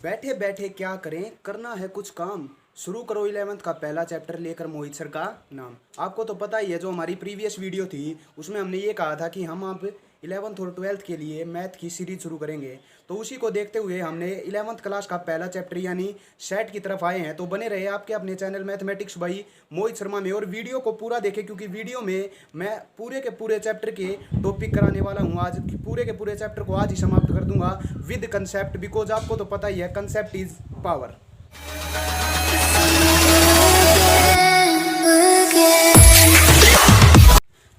बैठे बैठे क्या करें, करना है कुछ काम। शुरू करो 11th का पहला चैप्टर लेकर मोहित सर का नाम। आपको तो पता ही है, जो हमारी प्रीवियस वीडियो थी उसमें हमने ये कहा था कि हम अब 11th और 12th के लिए मैथ की सीरीज शुरू करेंगे। तो उसी को देखते हुए हमने 11th क्लास का पहला चैप्टर यानी सेट की तरफ आए हैं। तो बने रहे आपके अपने channel mathematics by Mohit Sharma में और वीडियो को पूरा देखें, क्योंकि वीडियो में मैं पूरे के पूरे चैप्टर के टॉपिक कराने वाला हूँ। आज पूरे के पूरे चैप्टर को आज ही समाप्त कर दूंगा विद कंसेप्ट, बिकॉज आपको तो पता ही है कंसेप्ट इज पावर।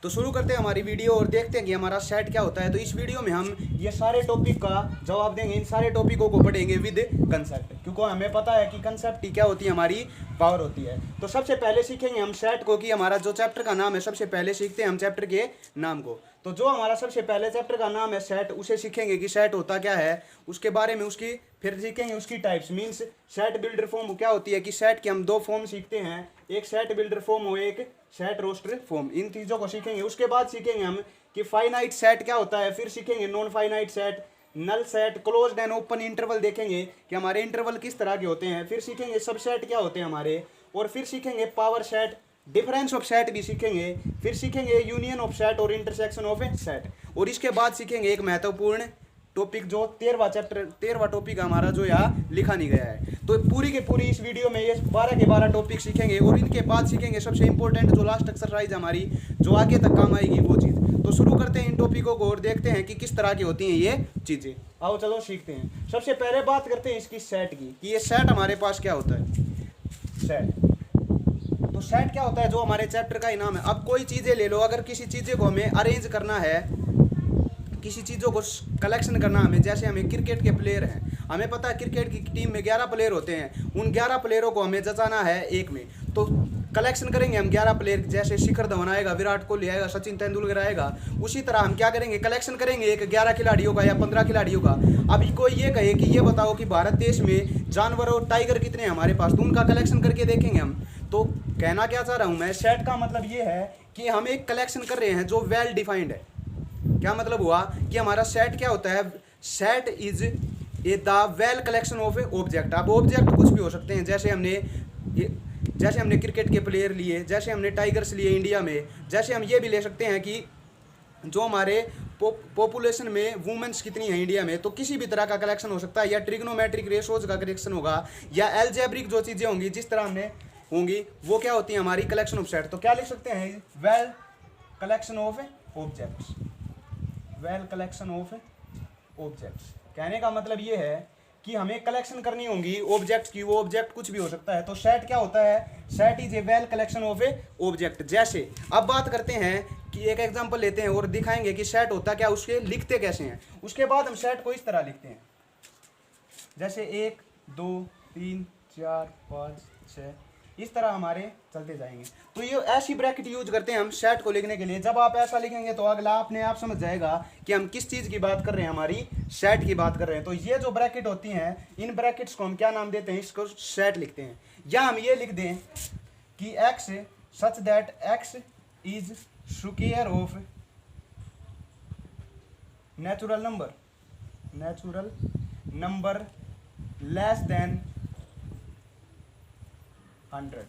तो शुरू करते हैं हमारी वीडियो और देखते हैं कि हमारा सेट क्या होता है। तो इस वीडियो में हम ये सारे टॉपिक का जवाब देंगे, इन सारे टॉपिकों को पढ़ेंगे विद कंसेप्ट, क्योंकि हमें पता है कि कंसेप्ट ही क्या होती है, हमारी पावर होती है। तो सबसे पहले सीखेंगे हम सेट को, कि हमारा जो चैप्टर का नाम है, सबसे पहले सीखते हैं हम चैप्टर के नाम को। तो जो हमारा सबसे पहले चैप्टर का नाम है सेट, उसे सीखेंगे कि सेट होता क्या है, उसके बारे में उसकी फिर सीखेंगे उसकी types, means set builder form क्या होती है, कि सेट के हम दो फॉर्म सीखते हैं, एक सेट बिल्डर फॉर्म और एक सेट रोस्टर फॉर्म। इन चीज़ों को सीखेंगे। उसके बाद सीखेंगे हम कि फाइनाइट सेट क्या होता है, फिर सीखेंगे non finite set, null set, closed and open interval देखेंगे कि हमारे इंटरवल किस तरह के होते हैं, फिर सीखेंगे सबसेट क्या होते हैं हमारे, और फिर सीखेंगे power set, difference of set भी सीखेंगे, फिर सीखेंगे यूनियन ऑफ सेट और इंटरसेक्शन ऑफ सेट। और इसके बाद सीखेंगे एक महत्वपूर्ण टॉपिक, जो 13वां टॉपिक हमारा जो यहाँ लिखा नहीं गया है। तो पूरी के पूरी इस वीडियो में ये 12 के 12 टॉपिक सीखेंगे, और इनके बाद सीखेंगे सबसे इंपॉर्टेंट जो लास्ट एक्सरसाइज हमारी, जो आगे तक काम आएगी वो चीज़। तो शुरू करते हैं इन टॉपिकों को और देखते हैं कि किस तरह की होती हैं ये चीज़ें। आओ चलो सीखते हैं। सबसे पहले बात करते हैं इसकी सेट की, कि ये सेट हमारे पास क्या होता है। सेट, तो सेट क्या होता है, जो हमारे चैप्टर का ही नाम है। अब कोई चीज़ें ले लो, अगर किसी चीज़ें को हमें अरेंज करना है, किसी चीज़ों को कलेक्शन करना हमें, जैसे हमें क्रिकेट के प्लेयर हैं, हमें पता है क्रिकेट की टीम में 11 प्लेयर होते हैं, उन 11 प्लेयरों को हमें जचाना है एक में। तो कलेक्शन करेंगे हम 11 प्लेयर, जैसे शिखर धवन आएगा, विराट कोहली आएगा, सचिन तेंदुलकर आएगा, उसी तरह हम क्या करेंगे, कलेक्शन करेंगे एक 11 खिलाड़ियों का या 15 खिलाड़ियों का। अभी कोई ये कहे कि ये बताओ कि भारत देश में जानवर और टाइगर कितने हैं हमारे पास, तो उनका कलेक्शन करके देखेंगे हम। तो कहना क्या चाह रहा हूँ मैं, सेट का मतलब ये है कि हम एक कलेक्शन कर रहे हैं जो वेल डिफाइंड है। क्या मतलब हुआ कि हमारा सेट क्या होता है, set is a the well collection of A object. अब ऑब्जेक्ट कुछ भी हो सकते हैं, जैसे हमने क्रिकेट के प्लेयर लिए, जैसे हमने टाइगर्स लिए इंडिया में, जैसे हम ये भी ले सकते हैं कि जो हमारे पॉपुलेशन में वुमेन्स कितनी है इंडिया में, तो किसी भी तरह का कलेक्शन हो सकता है, या ट्रिग्नोमेट्रिक रेशोज का कलेक्शन होगा, या एल्जेब्रिक जो चीज़ें होंगी जिस तरह हमने होंगी, वो क्या होती है हमारी कलेक्शन ऑफ सेट। तो क्या लिख सकते हैं, well collection of objects, well collection of objects. कहने का मतलब ये है कि हमें कलेक्शन करनी होंगी ऑब्जेक्ट्स की, वो ऑब्जेक्ट कुछ भी हो सकता है। तो सेट क्या होता है, set is a well collection of A object. जैसे अब बात करते हैं कि एक एग्जांपल लेते हैं और दिखाएंगे कि सेट होता क्या, उसके लिखते कैसे हैं। उसके बाद हम सेट को इस तरह लिखते हैं, जैसे 1 2 3 4 5 6, इस तरह हमारे चलते जाएंगे। तो ये ऐसी ब्रैकेट यूज करते हैं हम सेट को लिखने के लिए। जब आप ऐसा लिखेंगे तो अगला अपने आप समझ जाएगा कि हम किस चीज़ की बात कर रहे हैं, हमारी सेट की बात कर रहे हैं। तो ये जो ब्रैकेट होती हैं, इन ब्रैकेट्स को हम क्या नाम देते हैं, इसको सेट लिखते हैं। या हम ये लिख दें कि x such that x is square of natural number less than 100।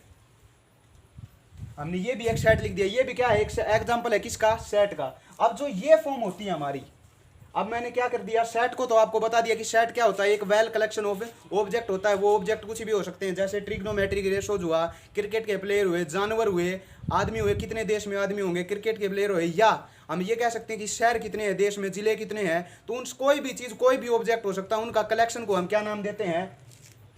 हमने ये भी एक सेट लिख दिया। ये भी क्या है, एक एग्जांपल है किसका, सेट का। अब जो ये फॉर्म होती है हमारी, अब मैंने क्या कर दिया, सेट को तो आपको बता दिया कि सेट क्या होता है, एक वेल कलेक्शन ऑफ ऑब्जेक्ट होता है। वो ऑब्जेक्ट कुछ भी हो सकते हैं, जैसे ट्रिग्नोमेट्रिक रेशोज हुआ, क्रिकेट के प्लेयर हुए, जानवर हुए, आदमी हुए, कितने देश में आदमी होंगे, क्रिकेट के प्लेयर हुए, या हम ये कह सकते हैं कि शहर कितने हैं देश में, जिले कितने हैं। तो उन कोई भी चीज़, कोई भी ऑब्जेक्ट हो सकता है, उनका कलेक्शन को हम क्या नाम देते हैं,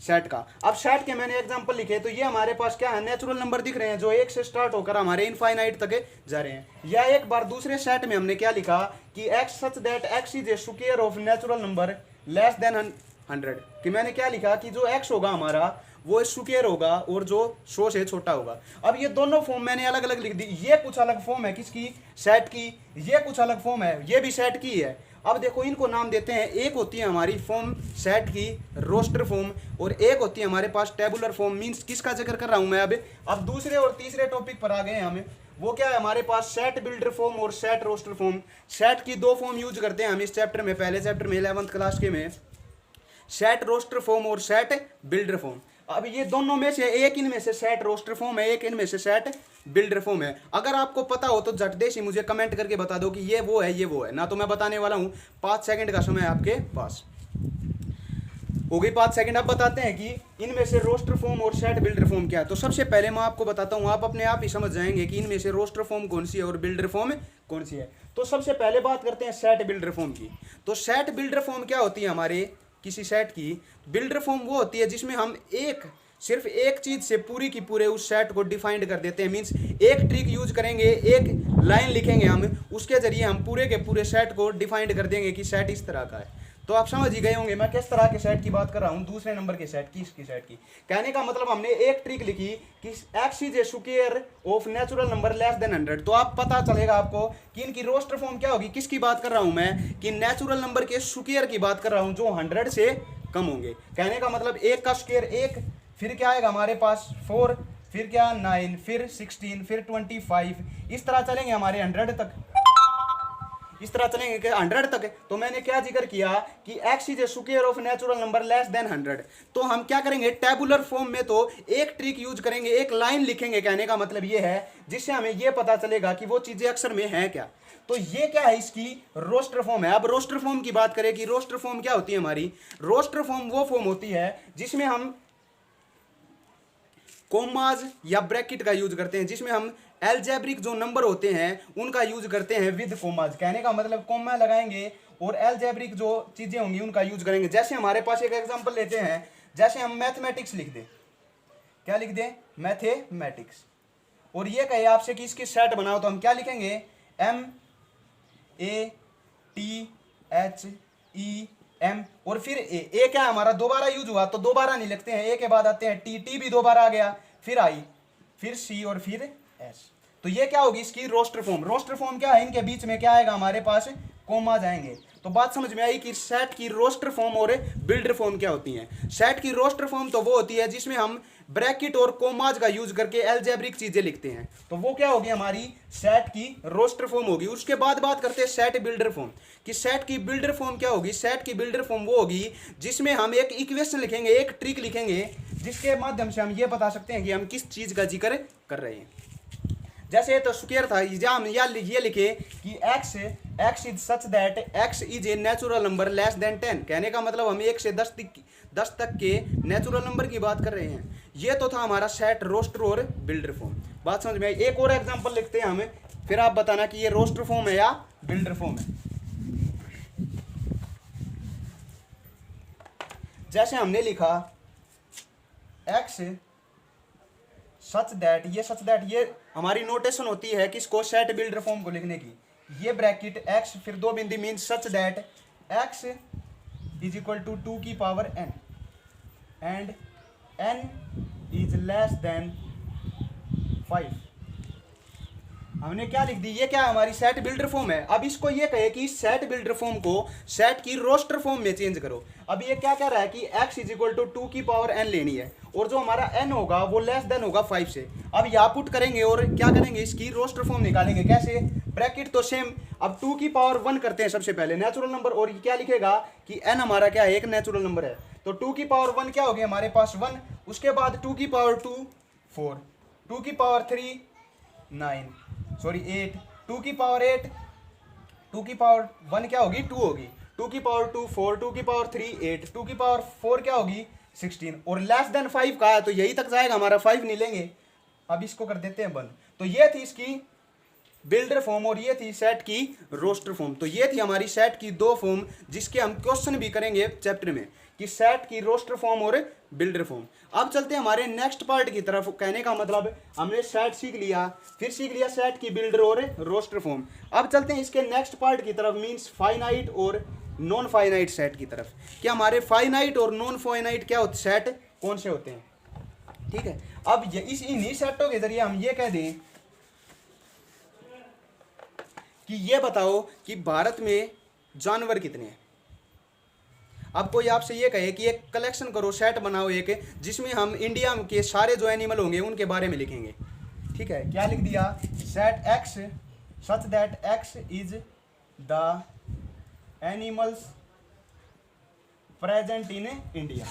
सेट का। अब सेट के मैंने एग्जांपल लिखे, तो ये हमारे पास क्या है, नेचुरल नंबर दिख रहे हैं जो 1 से स्टार्ट होकर हमारे इनफाइनाइट तक जा रहे हैं। या एक बार दूसरे सेट में हमने क्या लिखा कि x such that x is a square of natural number less than 100, कि मैंने क्या लिखा कि जो x होगा हमारा वो स्क्वायर होगा और जो 100 से छोटा होगा। अब ये दोनों फॉर्म मैंने अलग अलग लिख दी। ये कुछ अलग फॉर्म है किसकी, सेट की, ये कुछ अलग फॉर्म है, ये भी सेट की है। अब देखो इनको नाम देते हैं, एक होती है हमारी फॉर्म सेट की रोस्टर फॉर्म, और एक होती है हमारे पास टेबुलर फॉर्म। मीन्स किसका जिक्र कर रहा हूं मैं अब दूसरे और तीसरे टॉपिक पर आ गए हैं हमें। वो क्या है हमारे पास, सेट बिल्डर फॉर्म और सेट रोस्टर फॉर्म। सेट की दो फॉर्म यूज करते हैं हम इस चैप्टर में, पहले चैप्टर में 11th क्लास के में। सेट रोस्टर फॉर्म और सेट बिल्डर फॉर्म। अब ये दोनों में से एक इनमें से सेट रोस्टर फॉर्म है, एक इनमें से सेट बिल्डर फॉर्म है। अगर आपको पता हो तो झट देश ही मुझे कमेंट करके बता दो कि ये वो है ये वो है, ना तो मैं बताने वाला हूं। 5 सेकंड का समय आपके पास हो गई 5 सेकंड। अब बताते हैं कि इनमें से रोस्टर फॉर्म और सेट बिल्डर फॉर्म क्या है। तो सबसे पहले मैं आपको बताता हूं, आप अपने आप ही समझ जाएंगे कि इनमें से रोस्टर फॉर्म कौन सी है और बिल्डर फॉर्म कौन सी है। तो सबसे पहले बात करते हैं सेट बिल्डर फॉर्म की। तो सेट बिल्डर फॉर्म क्या होती है हमारे किसी सेट की। बिल्डर फॉर्म वो होती है जिसमें हम सिर्फ एक चीज से पूरी की पूरे उस सेट को डिफाइंड कर देते हैं। मींस एक ट्रिक यूज करेंगे, एक लाइन लिखेंगे हम, उसके जरिए हम पूरे के पूरे सेट को डिफाइंड कर देंगे कि सेट इस तरह का है। तो आप समझ ही गए होंगे मैं किस तरह के सेट की बात कर रहा हूं। दूसरे नंबर के सेट की, इसकी सेट की कहने का मतलब हमने एक ट्रिक लिखी कि x is a square of natural number less than 100। तो आप पता चलेगा आपको कि इनकी रोस्टर फॉर्म क्या होगी। किसकी बात कर रहा हूं मैं, कि नेचुरल नंबर के स्क्वायर की बात कर रहा हूं जो 100 से कम होंगे। कहने का मतलब एक का स्क्वायर एक, फिर क्या आएगा हमारे पास 4, फिर क्या 9, फिर 16, फिर 25, इस तरह चलेंगे हमारे 100 तक, इस तरह चलेंगे 100 तक। तो मैंने क्या जिक्र किया कि x is a square of natural number less than 100। तो हम क्या करेंगे टेबुलर फॉर्म में, तो एक ट्रिक यूज करेंगे, एक लाइन लिखेंगे। कहने का मतलब ये है जिससे हमें ये पता चलेगा कि वो चीजें अक्सर में हैं क्या। तो ये क्या है, इसकी रोस्टर फॉर्म है। अब रोस्टर फॉर्म की बात करें कि रोस्टर फॉर्म क्या होती है हमारी। रोस्टर फॉर्म वो फॉर्म होती है जिसमें हम कोमाज या ब्रैकेट का यूज करते हैं, जिसमें हम एल्जेब्रिक जो नंबर होते हैं उनका यूज करते हैं विद कोमाज। कहने का मतलब कोमा लगाएंगे और एल्जेब्रिक जो चीजें होंगी उनका यूज करेंगे। जैसे हमारे पास एक एग्जांपल लेते हैं, जैसे हम मैथमेटिक्स लिख दें, क्या लिख दें, मैथमेटिक्स, और ये कहे आपसे कि इसकी सेट बनाओ, तो हम क्या लिखेंगे, MATHEM और फिर ए क्या हमारा दोबारा यूज हुआ तो दोबारा नहीं लिखते हैं, ए के बाद आते हैं टी भी दोबारा आ गया, फिर आई, फिर सी और फिर एस। तो ये क्या होगी इसकी रोस्टर फॉर्म। रोस्टर फॉर्म क्या है, इनके बीच में क्या आएगा हमारे पास, कोमा जाएंगे। तो बात समझ में आई कि सेट की रोस्टर फॉर्म और बिल्डर फॉर्म क्या होती है। सेट की रोस्टर फॉर्म तो वो होती है जिसमें हम ब्रैकेट और कोमाज का यूज करके एल्जेब्रिक चीजें लिखते हैं, तो वो क्या होगी हमारी सेट की रोस्टर फॉर्म होगी। उसके बाद बात करते हैं सेट बिल्डर फॉर्म कि सेट की बिल्डर फॉर्म क्या होगी। सेट की बिल्डर फॉर्म वो होगी जिसमें हम एक इक्वेशन लिखेंगे, एक ट्रिक लिखेंगे, जिसके माध्यम से हम ये बता सकते हैं कि हम किस चीज का जिक्र कर रहे हैं। जैसे तो स्क्वायर था, जहाँ हम ये लिखे कि x is such that x is a natural number less than 10। कहने का मतलब हम 1 से 10 तक के नेचुरल नंबर की बात कर रहे हैं। ये तो था हमारा सेट रोस्टर और बिल्डर फॉर्म। बात समझ में आई। एक और एग्जांपल लिखते हैं हमें, फिर आप बताना कि ये रोस्टर फॉर्म है या बिल्डर फॉर्म है। जैसे हमने लिखा x सच दैट, ये हमारी नोटेशन होती है किसको, सेट बिल्डर फॉर्म को लिखने की। ये ब्रैकेट x फिर 2 बिंदी mean such that x is equal to 2 की power n and n is less than 5। हमने क्या लिख दी, ये क्या हमारी सेट बिल्डर फॉर्म है। अब इसको ये कहे कि सेट बिल्डर फॉर्म को सेट की रोस्टर फॉर्म में चेंज करो। अब ये क्या कह रहा है कि x इज इक्वल टू 2 की पावर n लेनी है और जो हमारा n होगा वो लेस देन होगा 5 से। अब यहाँ पुट करेंगे और क्या करेंगे, इसकी रोस्टर फॉर्म निकालेंगे। कैसे, ब्रैकेट तो सेम, अब 2 की पावर 1 करते हैं सबसे पहले, नेचुरल नंबर, और क्या लिखेगा कि n हमारा क्या है, एक नेचुरल नंबर है, तो 2 की पावर 1 क्या होगी हमारे पास 1। उसके बाद 2 की पावर 2 4, 2 की पावर 3 8, 2 की पावर 8, 2 की पावर 1 क्या होगी 2 होगी, 2 की पावर 2 4, 2 की पावर 3 8, 2 की पावर 4 क्या होगी 16, और लेस देन 5 का है तो यही तक जाएगा हमारा, 5 नहीं लेंगे। अब इसको कर देते हैं बंद। तो ये थी इसकी बिल्डर फॉर्म और ये थी सेट की रोस्टर फॉर्म। तो ये थी हमारी सेट की 2 फॉर्म जिसके हम क्वेश्चन भी करेंगे चैप्टर में कि सेट की रोस्टर फॉर्म और बिल्डर फॉर्म। अब चलते हैं हमारे नेक्स्ट पार्ट की तरफ। कहने का मतलब हमने सेट सीख लिया, फिर सीख लिया सेट की बिल्डर और रोस्टर फॉर्म। अब चलते हैं इसके नेक्स्ट पार्ट की तरफ, मींस फाइनाइट और नॉन फाइनाइट सेट की तरफ। कि हमारे फाइनाइट और नॉन फाइनाइट क्या होते, सेट कौन से होते हैं। ठीक है, अब इन्हीं सेटों के जरिए हम ये कह दें कि ये बताओ कि भारत में जानवर कितने हैं। अब कोई आपसे ये कहे कि एक कलेक्शन करो, सेट बनाओ एक, जिसमें हम इंडिया के सारे जो एनिमल होंगे उनके बारे में लिखेंगे। ठीक है, क्या लिख दिया, set x such that x is the animals present in India,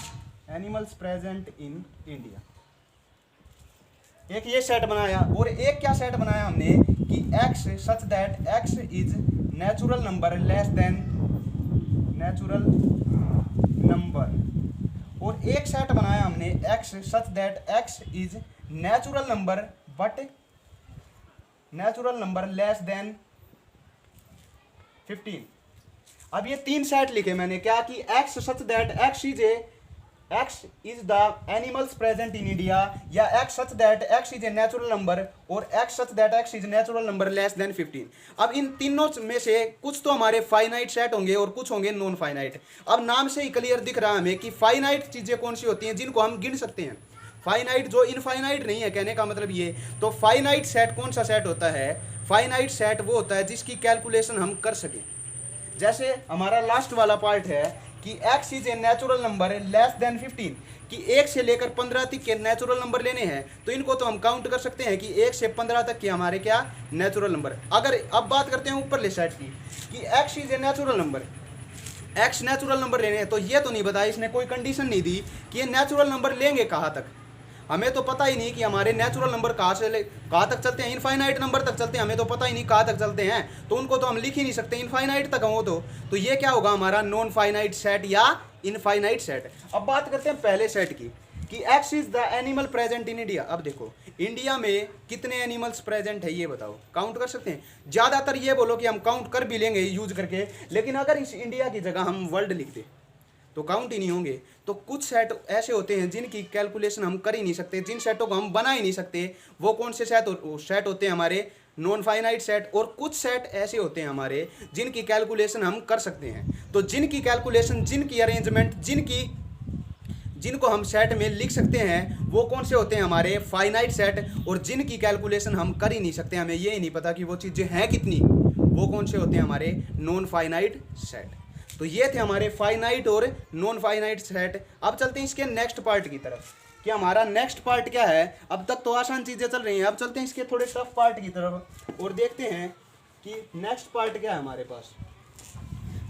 animals present in India. एक ये सेट बनाया, और एक क्या सेट बनाया हमने कि x such that x is natural number less than natural number, और एक सेट बनाया हमने x such that x is natural number but natural number less than 15। अब ये तीन सेट लिखे मैंने, क्या कि x such that x is the animals present in India, या x such that x is a natural number, और x such that x is natural number less than 15। अब इन तीनों में से कुछ तो हमारे फाइनाइट सेट होंगे और कुछ होंगे नॉन फाइनाइट। अब नाम से ही क्लियर दिख रहा है हमें कि फाइनाइट चीजें कौन सी होती हैं जिनको हम गिन सकते हैं, फाइनाइट जो इनफाइनाइट नहीं है, कहने का मतलब ये। तो फाइनाइट सेट कौन सा सेट होता है? फाइनाइट सेट वो होता है जिसकी कैलकुलेशन हम कर सकें। जैसे हमारा लास्ट वाला पार्ट है कि x is a natural number less than 15, कि 1 से लेकर 15 तक के नेचुरल नंबर लेने हैं, तो इनको तो हम काउंट कर सकते हैं कि 1 से 15 तक के हमारे क्या नेचुरल नंबर। अगर अब बात करते हैं ऊपर ले सेट की कि x is a natural number, x natural number लेने हैं, तो ये तो नहीं बताया, इसने कोई कंडीशन नहीं दी कि ये नेचुरल नंबर लेंगे कहाँ तक। हमें तो पता ही नहीं कि हमारे नेचुरल नंबर कहाँ तक चलते हैं, इनफाइनाइट नंबर तक चलते हैं, हमें तो पता ही नहीं कहाँ तक चलते हैं, तो उनको तो हम लिख ही नहीं सकते, इनफाइनाइट तक हो तो ये क्या होगा हमारा नॉन फाइनाइट सेट या इनफाइनाइट सेट। अब बात करते हैं पहले सेट की कि x is the animal present in India. अब देखो इंडिया में कितने एनिमल्स प्रेजेंट है ये बताओ, काउंट कर सकते हैं? ज़्यादातर ये बोलो कि हम काउंट कर भी लेंगे यूज करके, लेकिन अगर इस इंडिया की जगह हम वर्ल्ड लिख दें तो काउंट ही नहीं होंगे। तो कुछ सेट ऐसे होते हैं जिनकी कैलकुलेशन हम कर ही नहीं सकते, जिन सेटों को हम बना ही नहीं सकते, वो कौन से सेट होते हैं हमारे नॉन फाइनाइट सेट। और कुछ सेट ऐसे होते हैं हमारे जिनकी कैलकुलेशन हम कर सकते हैं। तो जिनकी कैलकुलेशन, जिनकी अरेंजमेंट, जिनको हम सेट में लिख सकते हैं, वो कौन से होते हैं हमारे फाइनाइट सेट। और जिनकी कैलकुलेशन हम कर ही नहीं सकते, हमें ये ही नहीं पता कि वो चीज़ें हैं कितनी, वो कौन से होते हैं हमारे नॉन फाइनाइट सेट। तो ये थे हमारे फाइनाइट और नॉन फाइनाइट सेट। अब चलते हैं इसके नेक्स्ट पार्ट की तरफ कि हमारा नेक्स्ट पार्ट क्या है। अब तक तो आसान चीज़ें चल रही हैं, अब चलते हैं इसके थोड़े टफ पार्ट की तरफ और देखते हैं कि नेक्स्ट पार्ट क्या है हमारे पास।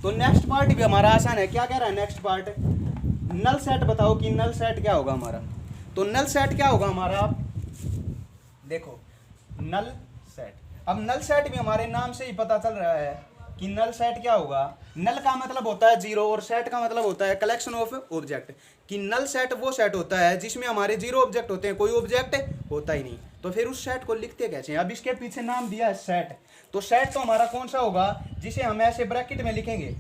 तो नेक्स्ट पार्ट भी हमारा आसान है। क्या कह रहा है नेक्स्ट पार्ट? नल सेट बताओ कि नल सेट क्या होगा हमारा। तो नल सेट क्या होगा हमारा, देखो नल सेट। अब नल सेट भी हमारे नाम से ही पता चल रहा है कि नल सेट क्या होगा। नल का मतलब होता है जीरो और सेट का मतलब होता है कलेक्शन ऑफ ऑब्जेक्ट। कि नल सेट वो सेट होता है जिसमें हमारे जीरो ऑब्जेक्ट होते हैं, कोई ऑब्जेक्ट होता ही नहीं। तो फिर उस सेट को लिखते कैसे हैं? अब इसके पीछे नाम दिया है सेट। तो सेट तो हमारा कौन सा होगा जिसे हम ऐसे ब्रैकेट में लिखेंगे।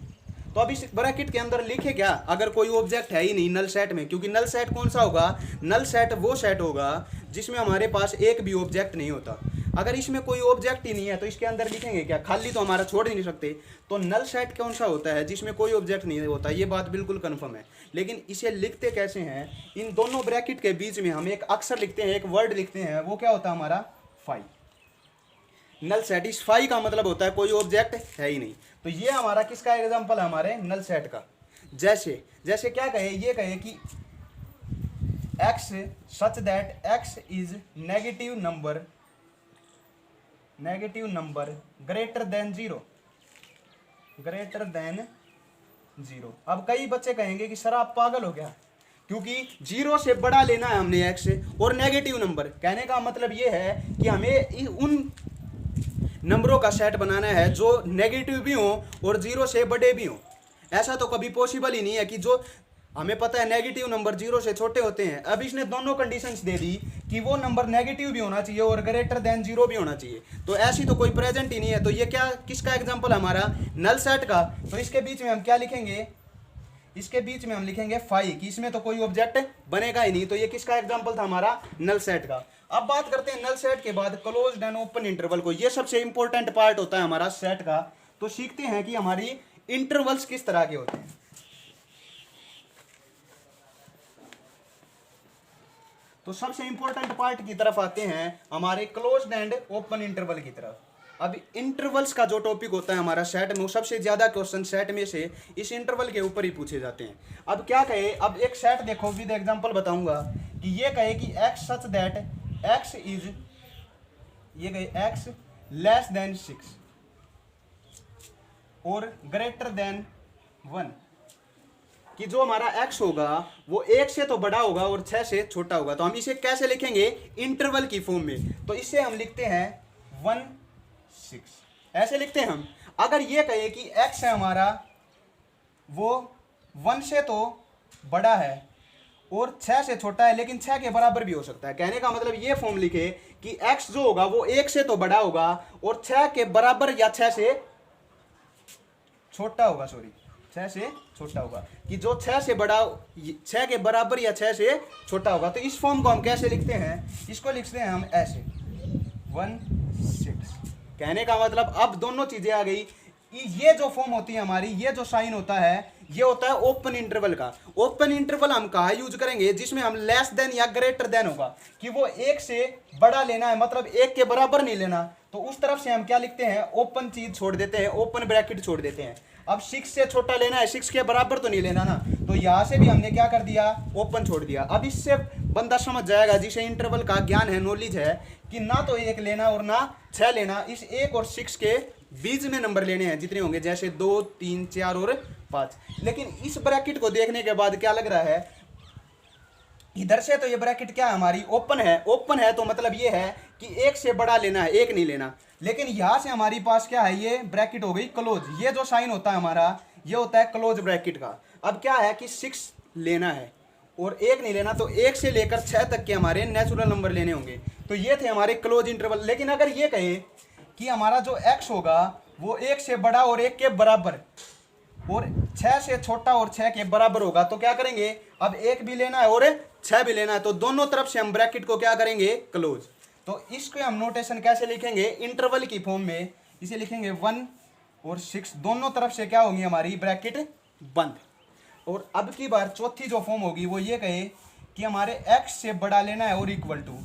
तो अब इस ब्रैकेट के अंदर लिखे क्या, अगर कोई ऑब्जेक्ट है ही नहीं नल सेट में, क्योंकि नल सेट कौन सा होगा, नल सेट वो सेट होगा जिसमें हमारे पास एक भी ऑब्जेक्ट नहीं होता। अगर इसमें कोई ऑब्जेक्ट ही नहीं है तो इसके अंदर लिखेंगे क्या, खाली तो हमारा छोड़ ही नहीं सकते। तो नल सेट कौन सा होता है जिसमें कोई ऑब्जेक्ट नहीं होता, ये बात बिल्कुल कन्फर्म है। लेकिन इसे लिखते कैसे हैं, इन दोनों ब्रैकेट के बीच में हम एक अक्षर लिखते हैं, एक वर्ड लिखते हैं, वो क्या होता है हमारा फाई। नल सेटिस्फाई का मतलब होता है कोई ऑब्जेक्ट है ही नहीं। तो ये हमारा किसका एग्जांपल है, हमारे नल सेट का। जैसे क्या कहे, ये कहे कि x such that x is negative number greater than zero. अब कई बच्चे कहेंगे कि सर आप पागल हो गया, क्योंकि जीरो से बड़ा लेना है हमने x और नेगेटिव नंबर। कहने का मतलब ये है कि हमें उन नंबरों का सेट बनाना है जो नेगेटिव भी हो और जीरो से बड़े भी हो। ऐसा तो कभी पॉसिबल ही नहीं है कि जो हमें पता है नेगेटिव नंबर जीरो से छोटे होते हैं। अब इसने दोनों कंडीशंस दे दी कि वो नंबर नेगेटिव भी होना चाहिए और ग्रेटर देन जीरो भी होना चाहिए। तो ऐसी तो कोई प्रेजेंट ही नहीं है। तो ये क्या, किसका एग्जांपल हमारा नल सेट का। तो इसके बीच में हम क्या लिखेंगे, इसके बीच में हम लिखेंगे फाई, कि इसमें तो कोई ऑब्जेक्ट बनेगा ही नहीं। तो ये किसका एग्जांपल था, हमारा नल सेट का। अब बात करते हैं नल सेट के बाद क्लोज्ड एंड ओपन इंटरवल को। ये सबसे इंपॉर्टेंट पार्ट होता है हमारा सेट का। तो सीखते हैं कि हमारी इंटरवल्स किस तरह के होते हैं। तो सबसे इंपॉर्टेंट पार्ट की तरफ आते हैं, हमारे क्लोज्ड एंड ओपन इंटरवल की तरफ। अब इंटरवल्स का जो टॉपिक होता है हमारा सेट में, सबसे ज्यादा क्वेश्चन सेट में से इस इंटरवल के ऊपर ही पूछे जाते हैं। अब क्या कहे, अब एक सेट देखो, विद एग्जांपल बताऊंगा कि ये कहे कि x such that x is, ये कहे x लेस देन 6 और ग्रेटर देन 1। कि जो हमारा x होगा वो 1 से तो बड़ा होगा और 6 से छोटा होगा। तो हम इसे कैसे लिखेंगे? इंटरवल की फॉर्म में। तो इसे हम लिखते हैं 1 6, ऐसे लिखते हैं हम। अगर ये कहे कि x है हमारा वो 1 से तो बड़ा है और 6 से छोटा है, लेकिन 6 के बराबर भी हो सकता है। कहने का मतलब ये फॉर्म लिखे कि x जो होगा वो 1 से तो बड़ा होगा और 6 के बराबर या 6 से छोटा होगा, 6 से छोटा होगा, कि जो 6 से बड़ा, 6 के बराबर या 6 से छोटा होगा। तो इस फॉर्म को हम कैसे लिखते हैं? इसको लिखते हैं हम ऐसे 1 6। कहने का मतलब अब दोनों चीजें आ गई। ये जो फॉर्म होती है हमारी, ये जो साइन होता है, ये होता है ओपन इंटरवल का। ओपन इंटरवल हम कहाँ यूज करेंगे? जिसमें हम लेस देन या ग्रेटर देन होगा, कि वो 1 से बड़ा लेना है, मतलब 1 के बराबर नहीं लेना। तो उस तरफ से हम क्या लिखते हैं? ओपन चीज छोड़ देते हैं, ओपन ब्रैकेट छोड़ देते हैं। अब 6 से छोटा लेना है, 6 के बराबर तो नहीं लेना ना, तो यहां से भी हमने क्या कर दिया? ओपन छोड़ दिया। अब इससे बंदा समझ जाएगा, जिसे इंटरवल का ज्ञान है, नॉलेज है, कि ना तो 1 लेना और ना 6 लेना। इस 1 और 6 के बीच में नंबर लेने हैं, जितने होंगे, जैसे 2 3 4 और 5। लेकिन इस ब्रैकेट को देखने के बाद क्या लग रहा है? इधर से तो ये ब्रैकेट क्या है हमारी? ओपन है। ओपन है तो मतलब ये है कि 1 से बड़ा लेना है, 1 नहीं लेना। लेकिन यहां से हमारी पास क्या है? ये ब्रैकेट हो गई क्लोज। ये जो साइन होता है हमारा, ये होता है क्लोज ब्रैकेट का। अब क्या है कि 6 लेना है और 1 नहीं लेना, तो 1 से लेकर 6 तक के हमारे नेचुरल नंबर लेने होंगे। तो ये थे हमारे क्लोज इंटरवल। लेकिन अगर ये कहे कि हमारा जो x होगा वो 1 से बड़ा और 1 के बराबर और 6 से छोटा और 6 के बराबर होगा, तो क्या करेंगे? अब 1 भी लेना है और 6 भी लेना है, तो दोनों तरफ से हम ब्रैकेट को क्या करेंगे? क्लोज। तो इसको हम नोटेशन कैसे लिखेंगे? इंटरवल की फॉर्म में इसे लिखेंगे 1 और 6, दोनों तरफ से क्या होगी हमारी? ब्रैकेट बंद। और अब की बार चौथी जो फॉर्म होगी वो ये कहे कि हमारे x से बड़ा लेना है और इक्वल टू,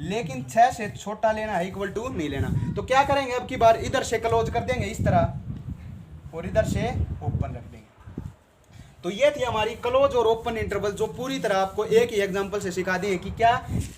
लेकिन 6 से छोटा लेना है, इक्वल टू नहीं लेना। तो क्या करेंगे? अब की बार इधर से क्लोज कर देंगे इस तरह और इधर से ओपन रख देंगे। तो ये थी हमारी क्लोज और ओपन इंटरवल, जो पूरी तरह आपको एक ही एग्जांपल से सिखा दिए कि क्या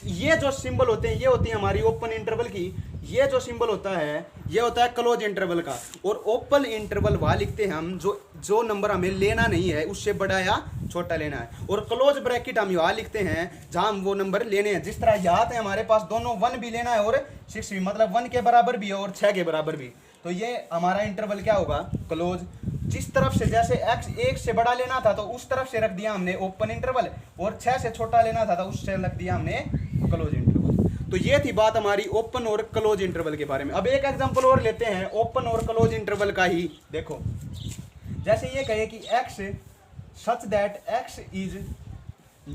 ये जो सिंबल होते हैं ये होती है हमारी ओपन इंटरवल की, ये जो सिंबल होता है ये होता है क्लोज इंटरवल का। और ओपन इंटरवल वहाँ लिखते हैं हम जो नंबर हमें लेना नहीं है, उससे बड़ा या छोटा लेना है। और क्लोज ब्रैकेट हम यहाँ लिखते हैं जहाँ हम वो नंबर लेने हैं। जिस तरह यहाँ थे हमारे पास दोनों 1 भी लेना है और 6 भी, मतलब 1 के बराबर भी है और 6 के बराबर भी। तो ये हमारा इंटरवल क्या होगा? क्लोज। जिस तरफ से जैसे x 1 से बड़ा लेना था तो उस तरफ से रख दिया हमने ओपन इंटरवल, और 6 से छोटा लेना था तो उससे रख दिया हमने क्लोज इंटरवल। तो ये थी बात हमारी ओपन और क्लोज इंटरवल के बारे में। अब एक एग्जांपल और लेते हैं ओपन और क्लोज इंटरवल का ही। देखो, जैसे ये कहे कि x such that x is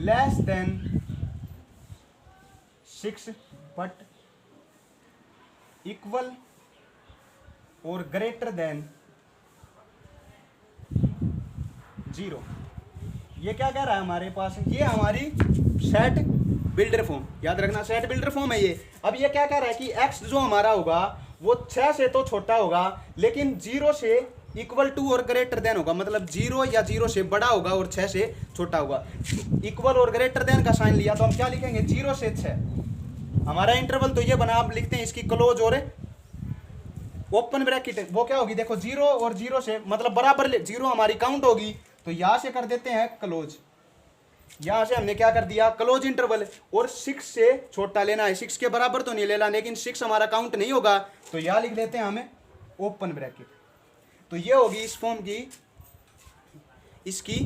less then 6 but equal और ग्रेटर देन 0। ये क्या कह रहा है हमारे पास? ये हमारी सेट बिल्डर फॉर्म, याद रखना सेट बिल्डर फॉर्म है ये। अब ये क्या कह रहा है कि x जो हमारा होगा वो 6 से तो छोटा होगा, लेकिन 0 से इक्वल टू और ग्रेटर देन होगा, मतलब 0 या 0 से बड़ा होगा और 6 से छोटा होगा। इक्वल और ग्रेटर देन का साइन लिया तो हम क्या लिखेंगे? 0 से 6। हमारा इंटरवल तो ये बना, आप लिखते हैं इसकी क्लोज और ओपन ब्रैकेट। वो क्या होगी? देखो 0 और 0 से मतलब बराबर, 0 हमारी काउंट होगी, तो यहां से कर देते हैं क्लोज। यहां से हमने क्या कर दिया? Close interval. और 6 से छोटा लेना है, 6 के बराबर तो नहीं लेना, लेकिन 6 हमारा काउंट नहीं होगा, तो यहां लिख देते हैं हमें ओपन ब्रैकेट। तो ये होगी इस फॉर्म की, इसकी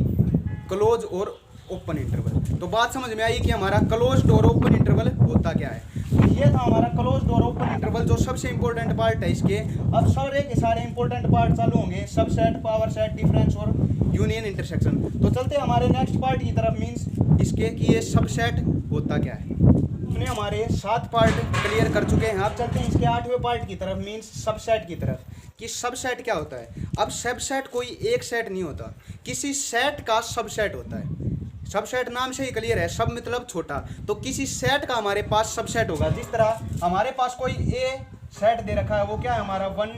क्लोज और ओपन इंटरवल। तो बात समझ में आई कि हमारा क्लोज्ड और ओपन इंटरवल होता क्या है। तो ये था हमारा क्लोज्ड और ओपन इंटरवल, जो सबसे इंपॉर्टेंट पार्ट है इसके। अब सारे के सारे इंपॉर्टेंट पार्ट चालू होंगे, सबसेट, पावर सेट, डिफरेंस और यूनियन इंटरसेक्शन। तो चलते हमारे नेक्स्ट पार्ट की तरफ, मींस इसके कि ये सबसेट होता क्या है। हमने हमारे 7 पार्ट क्लियर कर चुके हैं। अब चलते हैं इसके 8वें पार्ट की तरफ, मींस सबसेट की तरफ, कि सबसेट क्या होता है। अब सबसेट कोई एक सेट नहीं होता, किसी सेट का सबसेट होता है। सबसेट नाम से ही क्लियर है, सब मतलब छोटा। तो किसी सेट का हमारे पास सबसेट होगा। जिस तरह हमारे पास कोई ए सेट दे रखा है, वो क्या है हमारा 1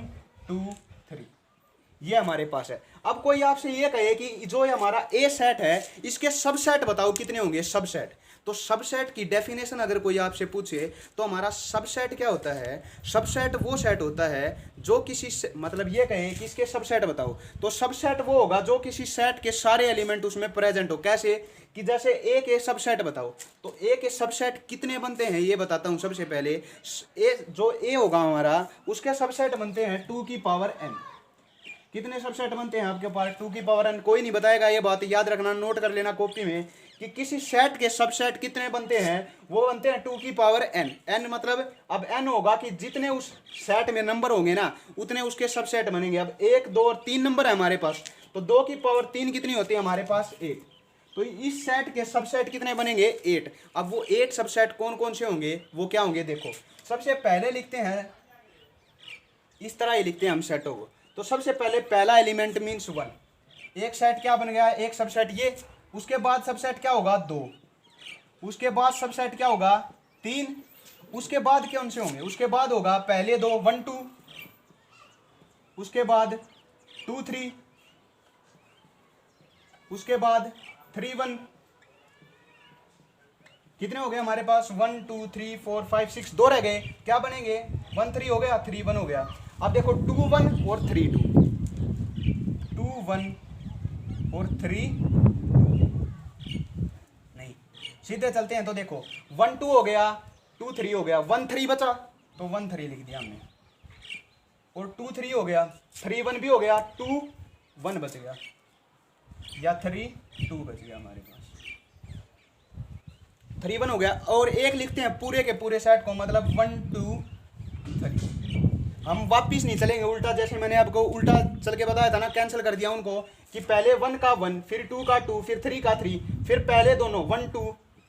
2 3। ये हमारे पास है। अब कोई आपसे ये कहे कि जो ये हमारा ए सेट है इसके सबसेट बताओ कितने होंगे, सबसेट। तो सबसेट की डेफिनेशन अगर कोई आपसे पूछे तो हमारा सबसेट क्या होता है, सबसेट वो सेट होता है जो किसी मतलब ये कहे कि इसके सबसेट बताओ, तो सबसेट वो होगा जो किसी सेट के सारे एलिमेंट उसमें प्रेजेंट हो। कैसे कि जैसे ए के सबसेट बताओ, तो ए के सबसेट कितने बनते हैं ये बताता हूं। सबसे पहले ए जो ए होगा हमारा उसके सबसेट बनते हैं 2 की पावर n। कितने सबसेट बनते हैं आपके पास 2 की पावर n, कोई नहीं बताएगा, ये बात याद रखना, नोट कर लेना कॉपी में कि किसी सेट के सबसेट कितने बनते हैं, वो बनते हैं 2 की पावर n। n मतलब अब n होगा कि जितने उस सेट में नंबर होंगे ना उतने उसके सबसेट बनेंगे। अब 1 2 और 3 नंबर है हमारे पास, तो 2 की पावर 3 कितनी होती है हमारे पास 8। तो इस सेट के सबसेट कितने बनेंगे 8। अब वो 8 सबसेट कौन कौन से होंगे वो क्या होंगे, देखो सबसे पहले लिखते हैं इस तरह ही लिखते हैं हम सेटों को। तो सबसे पहले पहला एलिमेंट मीन्स 1, एक सेट क्या बन गया, एक सबसेट ये। उसके बाद सबसेट क्या होगा 2, उसके बाद सबसेट क्या होगा 3, उसके बाद कौन से होंगे, उसके बाद होगा पहले 2 1 2, उसके बाद 2 3, उसके बाद 3 1। कितने हो गए हमारे पास 1 2 3 4 5 6, 2 रह गए, क्या बनेंगे 1 3 हो गया 3 1 हो गया। अब देखो 2 1 और 3 2, 2 1 और 3 नहीं, सीधे चलते हैं। तो देखो 1 2 हो गया 2 3 हो गया, 1 3 बचा तो 1 3 लिख दिया हमने, और 2 3 हो गया, 3 1 भी हो गया, 2 1 बच गया, या 3 2 बच गया हमारे पास, 3 1 हो गया। और एक लिखते हैं पूरे के पूरे सेट को, मतलब 1 2 3। हम वापिस नहीं चलेंगे उल्टा, जैसे मैंने आपको उल्टा चल के बताया था ना, कैंसिल कर दिया उनको कि पहले 1 का 1, फिर 2 का 2, फिर 3 का 3, फिर पहले दोनों 1 2,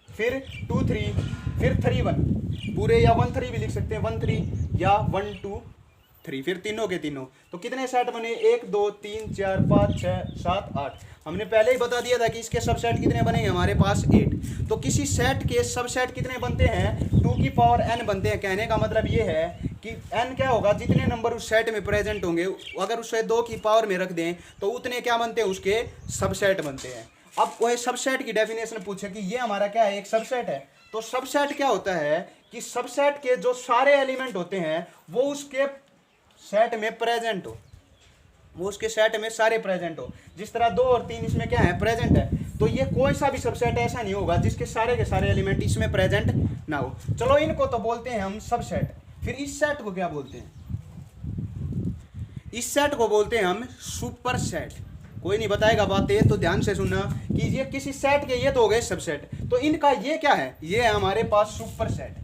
फिर 2 3, फिर 3 1 पूरे, या 1 3 भी लिख सकते हैं 1 3 या 1 2 3, फिर तीनों के तीनों। तो कितने सेट बने 1 2 3 4 5 6 7 8। हमने पहले ही बता दिया था कि इसके सबसेट कितने बनेंगे हमारे पास 8। तो किसी सेट के सबसेट कितने बनते हैं 2 की पावर n बनते हैं। कहने का मतलब ये है कि n क्या होगा, जितने नंबर उस सेट में प्रेजेंट होंगे अगर उसे 2 की पावर में रख दें तो उतने क्या बनते हैं उसके सबसेट बनते हैं। अब वह सबसेट की डेफिनेशन पूछे कि ये हमारा क्या है, एक सबसेट है। तो सबसेट क्या होता है कि सबसेट के जो सारे एलिमेंट होते हैं वो उसके सेट में प्रेजेंट हो, वो उसके सेट में सारे प्रेजेंट हो। जिस तरह 2 और 3 इसमें क्या है प्रेजेंट है, तो ये कोई सा भी सबसेट ऐसा नहीं होगा जिसके सारे के सारे एलिमेंट इसमें प्रेजेंट ना हो। चलो इनको तो बोलते हैं हम सबसेट। फिर इस सेट को क्या बोलते हैं, इस सेट को बोलते हैं हम सुपर सेट। कोई नहीं बताएगा बातें तो ध्यान से सुनना कि ये किसी सेट के ये तो हो गए सबसेट, तो इनका ये क्या है, ये है हमारे पास सुपर सेट।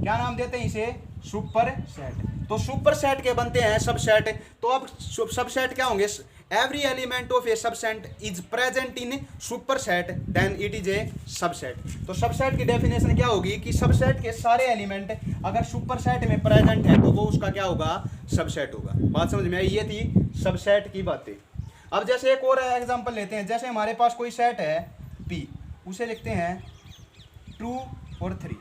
क्या नाम देते हैं इसे, सुपर सेट। तो सुपर सेट के बनते हैं सबसेट। तो अब सबसेट क्या होंगे, every element of a subset is present in super set then it is a subset. तो सबसेट की डेफिनेशन क्या होगी कि सबसेट के सारे एलिमेंट अगर सुपर सेट में प्रेजेंट है तो वो उसका क्या होगा, सबसेट होगा। बात समझ में आई, ये थी सबसेट की बातें। अब जैसे एक और एग्जांपल लेते हैं, जैसे हमारे पास कोई सेट है P, उसे लिखते हैं 2 और 3।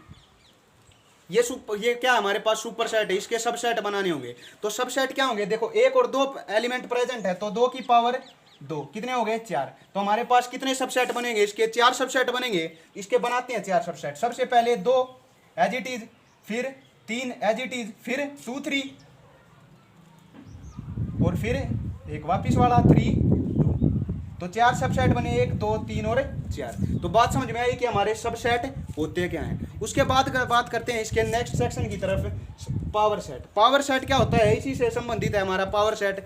ये क्या हमारे पास सुपर सेट है, इसके सबसेट बनाने होंगे। तो सबसेट क्या होंगे, देखो 1 और 2 एलिमेंट प्रेजेंट है तो 2 की पावर 2 कितने हो गए 4। तो हमारे पास कितने सबसेट बनेंगे, इसके 4 सबसेट बनेंगे। इसके बनाते हैं 4 सबसेट। सबसे पहले 2 एज इट इज, फिर 3 एज इट इज, फिर 2 3, और फिर एक वापिस वाला 3 2। तो 4 सबसेट बने, 1 2 3 और 4। तो बात समझ में आई कि हमारे सबसेट होते क्या हैं। उसके बाद बात करते हैं इसके नेक्स्ट सेक्शन की तरफ, पावर सेट। पावर सेट क्या होता है, इसी से संबंधित है हमारा पावर सेट।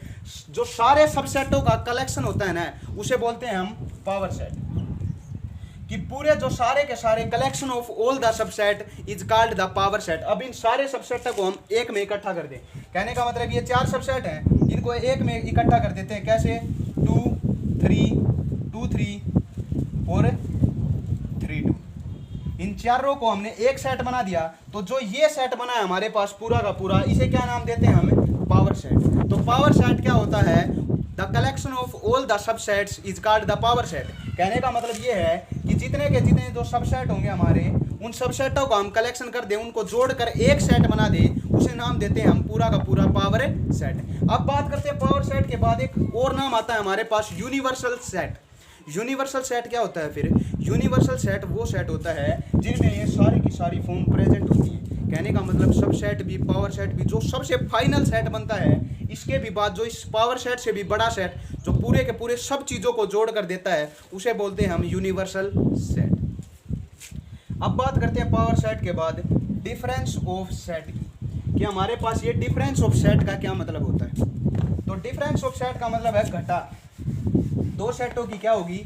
जो सारे सबसेटों का कलेक्शन होता है ना, उसे बोलते हैं हम पावर सेट। कि पूरे जो सारे के सारे collection of all the subset is called the power set. अब इन सारे सबसेट को हम एक में इकट्ठा कर दें। कहने का मतलब ये 4 सबसेट हैं, इनको एक में इकट्ठा कर देते हैं। कैसे, 2 3 2 3 और 3 2। इन चारों को हमने एक सेट बना दिया। तो जो ये सेट बना है हमारे पास पूरा का पूरा, इसे क्या नाम देते हैं हम, पावर सेट। तो पावर सेट क्या होता है, the collection of all the subsets is called the power set. कहने का मतलब ये है कि जितने के जितने जो सबसेट होंगे हमारे, उन सबसेटों को हम कलेक्शन कर दें, उनको जोड़कर एक सेट बना दें, उसे नाम देते हैं हम पूरा का पूरा पावर सेट। अब बात करते हैं पावर सेट के बाद एक और नाम आता है हमारे पास, यूनिवर्सल सेट। यूनिवर्सल सेट क्या होता है फिर? यूनिवर्सल सेट वो सेट होता है जिनमें ये सारी की सारी फॉर्म प्रेजेंट होती है। कहने का मतलब सब सेट भी, पावर सेट भी, जो सबसे फाइनल सेट बनता है, इसके भी बाद जो इस पावर सेट से भी बड़ा सेट, जो पूरे के पूरे सब चीज़ों को जोड़ कर देता है, उसे बोलते हैं हम यूनिवर्सल सेट। अब बात करते हैं पावर सेट के बाद डिफरेंस ऑफ सेट की, कि हमारे पास ये डिफरेंस ऑफ सेट का क्या मतलब होता है। तो डिफरेंस ऑफ सेट का मतलब है घटा। दो सेटों की क्या होगी?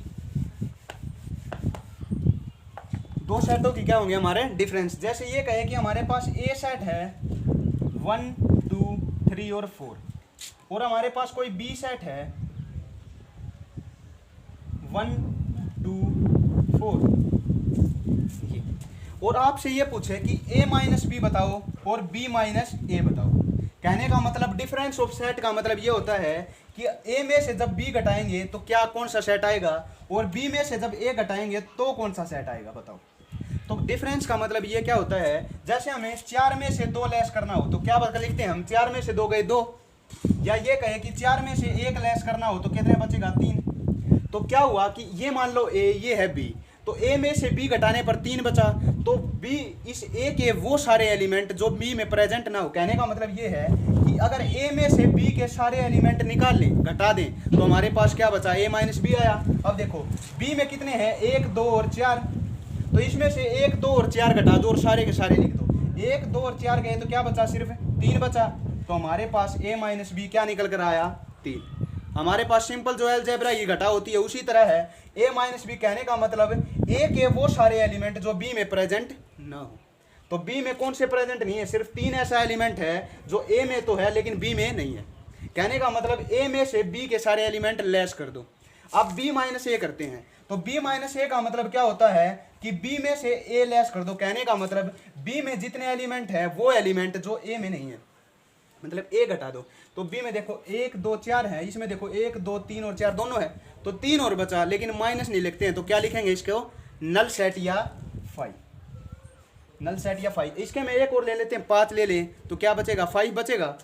दो सेटों की क्या होंगे हमारे? डिफरेंस। जैसे ये कहे कि हमारे पास ए सेट है 1 2 3 और 4, और हमारे पास कोई बी सेट है 1 2 4, और आपसे ये पूछे कि a माइनस बी बताओ और b माइनस ए बताओ। कहने का मतलब डिफरेंस ऑफ सेट का मतलब ये होता है कि a में से जब b घटाएंगे तो क्या कौन सा सेट आएगा, और b में से जब a घटाएंगे तो कौन सा सेट आएगा, बताओ। तो डिफरेंस का मतलब ये क्या होता है, जैसे हमें 4 में से 2 लेस करना हो तो क्या लिखते हैं हम? 4 में से 2 गए 2, या ये कहे कि 4 में से 1 लेस करना हो तो कितने बचेगा? 3। तो क्या हुआ कि ये मान लो a, ये है b, तो a में से b घटाने पर 3 बचा, तो b इस a के वो सारे एलिमेंट जो b में प्रेजेंट ना हो। कहने का मतलब ये है कि अगर a में से b के सारे एलिमेंट निकाल लें, घटा दें, तो हमारे पास क्या बचा? a माइनस बी आया। अब देखो b में कितने हैं? 1 2 और 4, तो इसमें से 1 2 और 4 घटा दो और सारे के सारे लिख दो। 1 2 और 4 गए तो क्या बचा? सिर्फ 3 बचा। तो हमारे पास a माइनस बी क्या निकल कर आया? 3। हमारे पास सिंपल जो अलजेब्रा की घटा होती है उसी तरह है a माइनस बी। कहने का मतलब a के वो सारे एलिमेंट जो b में प्रेजेंट ना हो। तो b में कौन से प्रेजेंट नहीं है? सिर्फ 3 ऐसा एलिमेंट है जो a में तो है लेकिन b में नहीं है। कहने का मतलब a में से b के सारे एलिमेंट लेस कर दो। अब b माइनस ए करते हैं, तो b माइनस ए का मतलब क्या होता है कि b में से a लेस कर दो। कहने का मतलब b में जितने एलिमेंट है वो एलिमेंट जो a में नहीं है, मतलब a घटा दो। तो b में देखो 1 2 4 है, इसमें देखो 1 2 3 और 4 दोनों है, तो 3 और बचा, लेकिन माइनस नहीं लिखते हैं, तो क्या लिखेंगे इसको? नल सेट या 5। नल सेट या 5। इसके में एक और ले लेते हैं, 5 ले लें, तो क्या बचेगा? 5 बचेगा।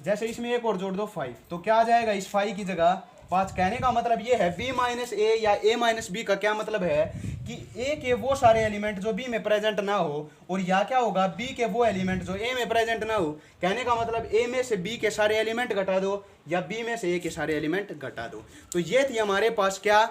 जैसे इसमें एक और जोड़ दो 5, तो क्या आ जाएगा इस 5 की जगह? 5। कहने का मतलब ये है b माइनस ए या a माइनस बी का क्या मतलब है कि a के वो सारे एलिमेंट जो b में प्रेजेंट ना हो, और या क्या होगा? b के वो एलिमेंट जो a में प्रेजेंट ना हो। कहने का मतलब a में से b के सारे एलिमेंट घटा दो या b में से a के सारे एलिमेंट घटा दो। तो ये थी हमारे पास क्या?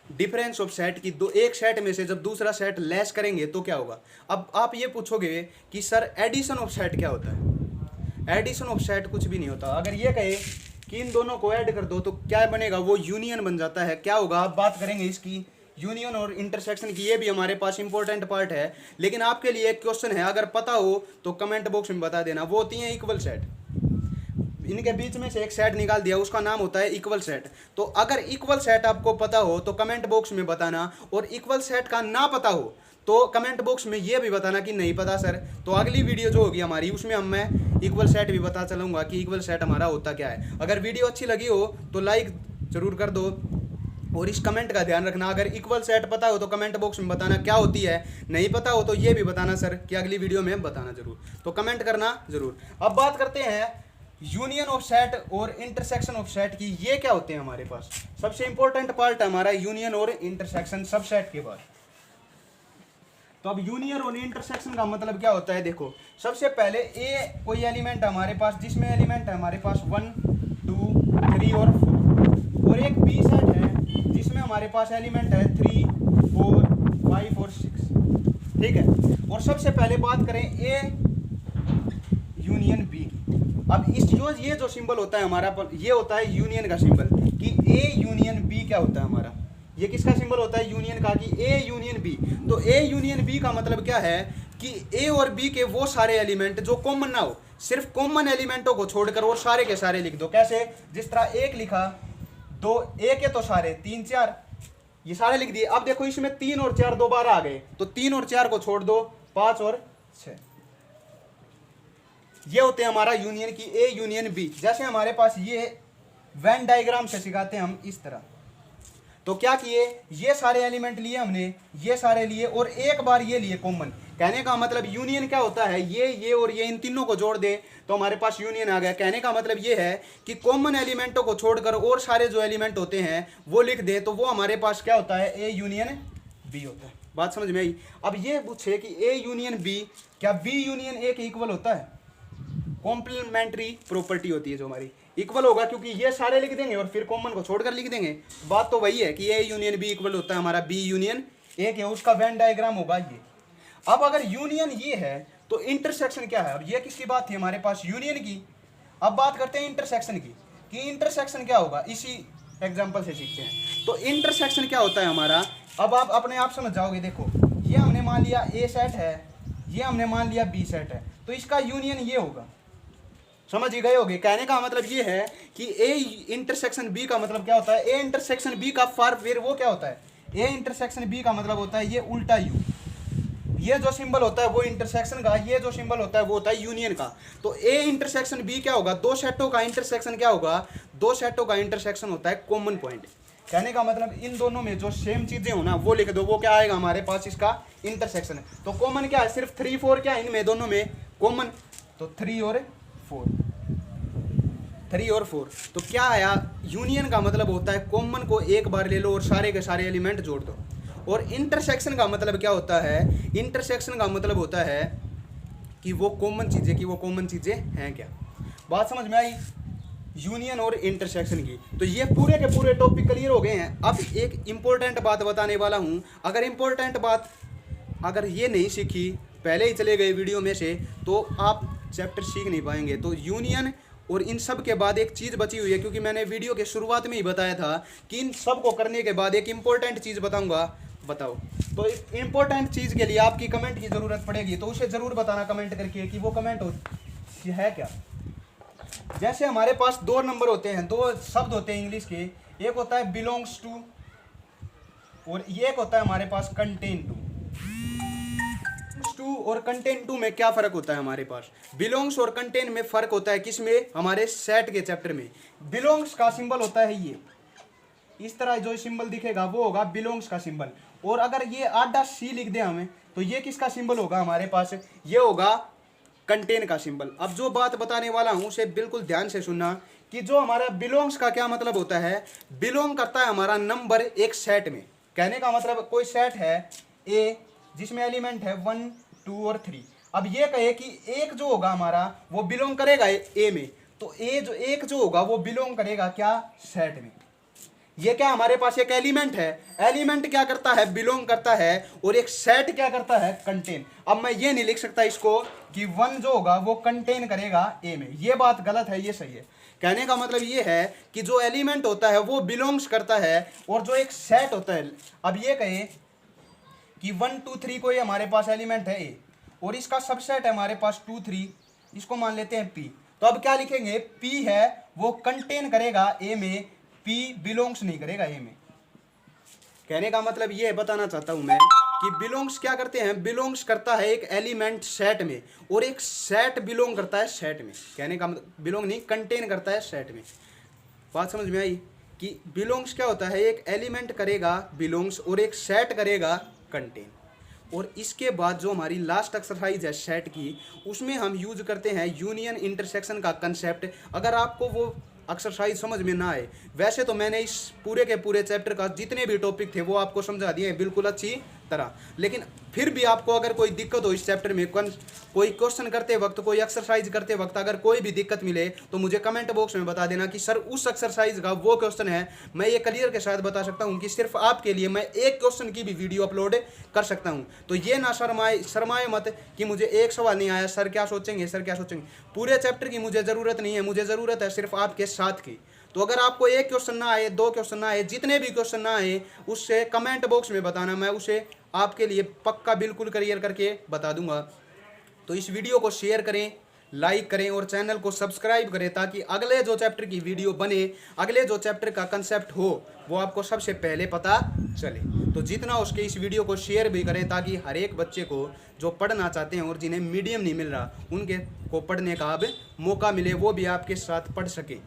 डिफरेंस ऑफ सेट की। दो एक सेट में से जब दूसरा सेट लेस करेंगे तो क्या होगा। अब आप ये पूछोगे कि सर एडिशन ऑफ सेट क्या होता है? एडिशन ऑफ सेट कुछ भी नहीं होता। अगर ये कहे कि इन दोनों को ऐड कर दो तो क्या बनेगा? वो यूनियन बन जाता है। क्या होगा? आप बात करेंगे इसकी यूनियन और इंटरसेक्शन की। ये भी हमारे पास इंपॉर्टेंट पार्ट है, लेकिन आपके लिए एक क्वेश्चन है, अगर पता हो तो कमेंट बॉक्स में बता देना। वो होती है इक्वल सेट। इनके बीच में से एक सेट निकाल दिया, उसका नाम होता है इक्वल सेट। तो अगर इक्वल सेट आपको पता हो तो कमेंट बॉक्स में बताना, और इक्वल सेट का ना पता हो तो कमेंट बॉक्स में ये भी बताना कि नहीं पता सर। तो अगली वीडियो जो होगी हमारी, उसमें मैं इक्वल सेट भी बता चलूँगा कि इक्वल सेट हमारा होता क्या है। अगर वीडियो अच्छी लगी हो तो लाइक ज़रूर कर दो, और इस कमेंट का ध्यान रखना। अगर इक्वल सेट पता हो तो कमेंट बॉक्स में बताना क्या होती है, नहीं पता हो तो ये भी बताना सर कि अगली वीडियो में बताना ज़रूर। तो कमेंट करना ज़रूर। अब बात करते हैं यूनियन ऑफ सेट और इंटरसेक्शन ऑफ सेट की। ये क्या होते हैं हमारे पास? सबसे इंपॉर्टेंट पार्ट है हमारा यूनियन और इंटरसेक्शन सबसेट के बाद। तो अब यूनियन और इंटरसेक्शन का मतलब क्या होता है? देखो सबसे पहले ए कोई एलिमेंट है हमारे पास, जिसमें एलिमेंट है हमारे पास 1 2 3 और 4, और एक बी सेट है जिसमें हमारे पास एलिमेंट है 3 4 5 और 6। ठीक है। और सबसे पहले बात करें ए यूनियन बी। अब इस ये जो सिंबल होता है हमारा, ये होता है यूनियन का सिंबल, कि ए यूनियन बी क्या होता है हमारा। ये किसका सिंबल होता है? यूनियन का, कि ए यूनियन बी। तो ए यूनियन बी का मतलब क्या है कि ए और बी के वो सारे एलिमेंट जो कॉमन ना हो, सिर्फ कॉमन एलिमेंटों को छोड़कर और सारे के सारे लिख दो। कैसे? जिस तरह एक लिखा, दो ए के तो सारे 3 4, ये सारे लिख दिए। अब देखो इसमें 3 और 4 दोबारा आ गए, तो 3 और 4 को छोड़ दो, 5 और 6। ये होते हैं हमारा यूनियन की ए यूनियन बी। जैसे हमारे पास ये वेन डायग्राम से सिखाते हैं हम इस तरह। तो क्या किए, ये सारे एलिमेंट लिए हमने, ये सारे लिए और एक बार ये लिए कॉमन। कहने का मतलब यूनियन क्या होता है, ये और ये इन तीनों को जोड़ दे तो हमारे पास यूनियन आ गया। कहने का मतलब ये है कि कॉमन एलिमेंटों को छोड़कर और सारे जो एलिमेंट होते हैं वो लिख दे तो वो हमारे पास क्या होता है, ए यूनियन बी होता है। बात समझ में आई। अब ये पूछे कि ए यूनियन बी, क्या बी यूनियन ए के इक्वल होता है? कॉम्प्लीमेंट्री प्रॉपर्टी होती है जो हमारी, इक्वल होगा क्योंकि ये सारे लिख देंगे और फिर कॉमन को छोड़कर लिख देंगे। बात तो वही है कि ए यूनियन बी इक्वल होता है हमारा बी यूनियन ए के, उसका वेन डायग्राम होगा ये। अब अगर यूनियन ये है तो इंटरसेक्शन क्या है? अब ये किसकी बात थी हमारे पास, यूनियन की। अब बात करते हैं इंटरसेक्शन की, कि इंटरसेक्शन क्या होगा, इसी एग्जाम्पल से सीखते हैं। तो इंटरसेक्शन क्या होता है हमारा, अब आप अपने आप समझ जाओगे। देखो ये हमने मान लिया ए सेट है, ये हमने मान लिया बी सेट है, तो इसका यूनियन ये होगा। समझ ही गए होगे। कहने का मतलब ये है कि ए इंटरसेक्शन बी का मतलब क्या होता है, ए इंटरसेक्शन बी का फिर वो क्या होता है, ए इंटरसेक्शन बी का मतलब होता है ये उल्टा यू। ये जो सिंबल होता है वो इंटरसेक्शन का, ये जो सिंबल होता है वो होता है यूनियन का। तो ए इंटरसेक्शन बी क्या होगा, दो सेटों का इंटरसेक्शन क्या होगा, दो सेटों का इंटरसेक्शन होता है कॉमन पॉइंट। कहने का मतलब इन दोनों में जो सेम चीजें हो ना वो लिख दो, वो क्या आएगा हमारे पास, इसका इंटरसेक्शन है। तो कॉमन क्या है, सिर्फ 3 4 क्या है इनमें दोनों में कॉमन, तो 3 और 4, 3 और 4। तो क्या आया, यूनियन का मतलब होता है कॉमन को एक बार ले लो और सारे के सारे एलिमेंट जोड़ दो। और इंटरसेक्शन का मतलब क्या होता है, इंटरसेक्शन का मतलब होता है कि वो कॉमन चीजें हैं क्या। बात समझ में आई यूनियन और इंटरसेक्शन की। तो ये पूरे के पूरे टॉपिक क्लियर हो गए हैं। अब एक इंपॉर्टेंट बात बताने वाला हूँ। अगर इंपॉर्टेंट बात अगर ये नहीं सीखी, पहले ही चले गए वीडियो में से, तो आप चैप्टर सीख नहीं पाएंगे। तो यूनियन और इन सब के बाद एक चीज़ बची हुई है, क्योंकि मैंने वीडियो के शुरुआत में ही बताया था कि इन सब को करने के बाद एक इंपॉर्टेंट चीज़ बताऊंगा। बताओ, तो इस इंपॉर्टेंट चीज़ के लिए आपकी कमेंट की ज़रूरत पड़ेगी, तो उसे ज़रूर बताना कमेंट करके कि वो कमेंट है क्या। जैसे हमारे पास 2 नंबर होते हैं, 2 शब्द होते हैं इंग्लिश के, एक होता है बिलोंग्स टू और ये एक होता है हमारे पास कंटेन टू। और कंटेन टू में क्या फर्क होता है हमारे पास, बिलोंग्स और कंटेन में फर्क होता है किसमें, हमारे सेट के चैप्टर में। बिलोंग्स का सिंबल होता है ये, इस तरह जो सिंबल दिखेगा वो होगा बिलोंग्स का सिंबल। और अगर ये आधा सी लिख दे हमें तो ये किसका सिंबल होगा हमारे पास, ये होगा कंटेन का सिंबल। अब जो बात बताने वाला हूं उसे बिल्कुल ध्यान से सुनना कि जो हमारा बिलोंग्स का क्या मतलब होता है, बिलोंग करता है हमारा नंबर एक सेट में। कहने का मतलब कोई सेट है ए जिसमें एलिमेंट है 1 2 और 3। अब ये कहे कि एक जो होगा हमारा वो बिलोंग करेगा ए में, तो ए जो एक जो होगा वो बिलोंग करेगा क्या, सेट में। ये क्या हमारे पास एक एलिमेंट है, एलिमेंट क्या करता है, बिलोंग करता है, और एक सेट क्या करता है, कंटेन। अब मैं ये नहीं लिख सकता इसको कि 1 जो होगा वो कंटेन करेगा ए में, ये बात गलत है, ये सही है। कहने का मतलब ये है कि जो एलिमेंट होता है वो बिलोंग्स करता है और जो एक सेट होता है, अब ये कहे कि 1 2 3 कोई हमारे पास एलिमेंट है ए और इसका सबसेट है हमारे पास 2 3, इसको मान लेते हैं पी। तो अब क्या लिखेंगे, पी है वो कंटेन करेगा ए में, पी बिलोंग्स नहीं करेगा ए में। कहने का मतलब ये बताना चाहता हूं मैं कि बिलोंग्स क्या करते हैं, बिलोंग्स करता है एक एलिमेंट सेट में और एक सेट बिलोंग करता है सेट में। कहने का मतलब बिलोंग नहीं, कंटेन करता है सेट में। बात समझ में आई कि बिलोंग्स क्या होता है, एक एलिमेंट करेगा बिलोंग्स और एक सेट करेगा कंटेन। और इसके बाद जो हमारी लास्ट एक्सरसाइज है सेट की, उसमें हम यूज करते हैं यूनियन इंटरसेक्शन का कंसेप्ट। अगर आपको वो एक्सरसाइज समझ में ना आए, वैसे तो मैंने इस पूरे के पूरे चैप्टर का जितने भी टॉपिक थे वो आपको समझा दिए हैं बिल्कुल अच्छी तरह, लेकिन फिर भी आपको अगर कोई दिक्कत हो इस चैप्टर में, कोई क्वेश्चन करते वक्त, कोई एक्सरसाइज करते वक्त अगर कोई भी दिक्कत मिले तो मुझे कमेंट बॉक्स में बता देना कि सर उस एक्सरसाइज का वो क्वेश्चन है। मैं ये क्लियर के साथ बता सकता हूँ कि सिर्फ आपके लिए मैं एक क्वेश्चन की भी वीडियो अपलोड कर सकता हूँ। तो ये ना शर्माए मत कि मुझे एक सवाल नहीं आया, सर क्या सोचेंगे, सर क्या सोचेंगे। पूरे चैप्टर की मुझे ज़रूरत नहीं है, मुझे ज़रूरत है सिर्फ आपके साथ की। तो अगर आपको एक क्वेश्चन ना आए, 2 क्वेश्चन ना आए, जितने भी क्वेश्चन ना आए उससे कमेंट बॉक्स में बताना, मैं उसे आपके लिए पक्का बिल्कुल क्लियर करके बता दूंगा। तो इस वीडियो को शेयर करें, लाइक करें और चैनल को सब्सक्राइब करें ताकि अगले जो चैप्टर की वीडियो बने, अगले जो चैप्टर का कंसेप्ट हो वो आपको सबसे पहले पता चले। तो जितना उसके इस वीडियो को शेयर भी करें ताकि हर एक बच्चे को जो पढ़ना चाहते हैं और जिन्हें मीडियम नहीं मिल रहा उनके को पढ़ने का अब मौका मिले, वो भी आपके साथ पढ़ सके।